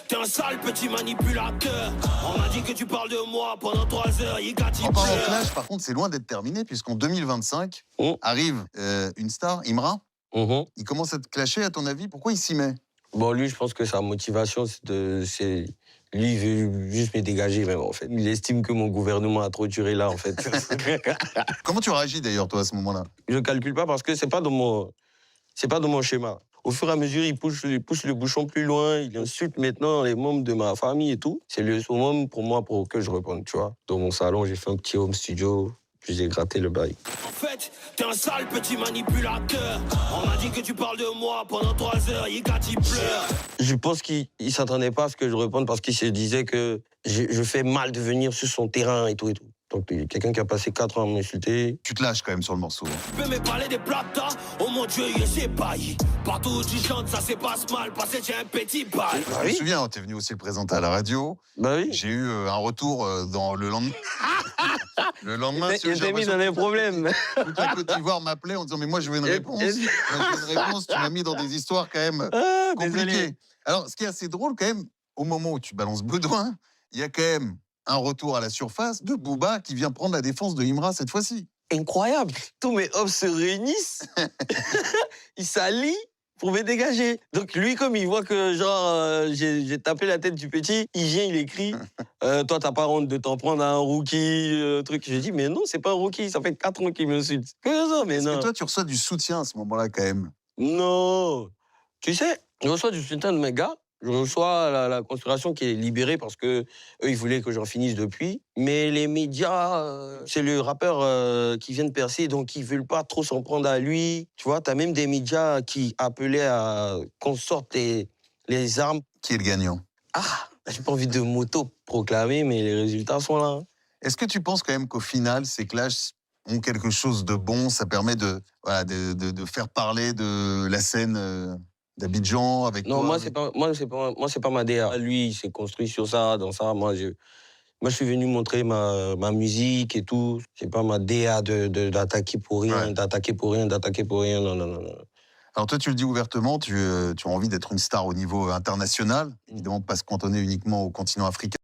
T'es un sale petit manipulateur. On m'a dit que tu parles de moi pendant 3 heures. En parlant de clash, par contre, c'est loin d'être terminé, puisqu'en 2025 arrive une star, Imra. Il commence à te clasher, à ton avis. Pourquoi il s'y met? Bon, lui, je pense que sa motivation, c'est lui, il veut juste me dégager, vraiment, en fait. Il estime que mon gouvernement a trop duré là, en fait. Comment tu réagis, d'ailleurs, toi, à ce moment-là? Je ne calcule pas parce que c'est pas dans mon schéma. Au fur et à mesure, il pousse le bouchon plus loin, il insulte maintenant les membres de ma famille et tout. C'est le summum pour moi pour que je réponde, tu vois. Dans mon salon, j'ai fait un petit home studio, puis j'ai gratté le bail. En fait, t'es un sale petit manipulateur. On m'a dit que tu parles de moi pendant 3 heures. Il pleure. Je pense qu'il ne s'attendait pas à ce que je réponde parce qu'il se disait que je fais mal de venir sur son terrain et tout et tout. Donc, quelqu'un qui a passé 4 ans à m'insulter. Tu te lâches quand même sur le morceau. Tu peux me parler des plata? Oh mon Dieu, il est ébahi. Partout où tu chantes, ça se passe mal. Parce que tu es un petit bail. Je me souviens, t'es venu aussi le présenter à la radio. Bah oui. J'ai eu un retour dans le lendemain. Le lendemain, il était mis dans les problèmes. Toute la Côte d'Ivoire m'appelait en disant mais moi je veux une réponse. Moi, je veux une réponse. Tu m'as mis dans des histoires quand même compliquées. Désolé. Alors, ce qui est assez drôle quand même, au moment où tu balances Bedoin, il y a quand même un retour à la surface de Booba qui vient prendre la défense de Imra cette fois-ci. Incroyable. Tous mes hommes se réunissent. Ils s'allient pour me dégager. Donc lui, comme il voit que genre j'ai tapé la tête du petit, il vient, il écrit toi, t'as pas honte de t'en prendre à un rookie, truc. Je dis mais non, c'est pas un rookie, ça fait 4 ans qu'il m'insulte. Que ça, mais non. Est-ce que toi, tu reçois du soutien à ce moment-là quand même? Non. Tu sais, je reçois du soutien de mes gars. Je reçois la conspiration qui est libérée parce que eux, ils voulaient que j'en finisse depuis. Mais les médias, c'est le rappeur qui vient de percer, donc ils veulent pas trop s'en prendre à lui. Tu vois, t'as même des médias qui appelaient à qu'on sorte les armes. Qui est le gagnant? Ah, j'ai pas envie de m'auto-proclamer, mais les résultats sont là. Est-ce que tu penses quand même qu'au final, ces clashs ont quelque chose de bon? Ça permet de faire parler de la scène d'Abidjan avec Non, toi? moi, c'est pas ma DA. Lui, il s'est construit sur ça, dans ça. Moi, je suis venu montrer ma musique et tout. C'est pas ma DA d'attaquer pour rien, d'attaquer pour rien. Non, non, non, non. Alors toi, tu le dis ouvertement, tu as envie d'être une star au niveau international, évidemment pas se cantonner uniquement au continent africain.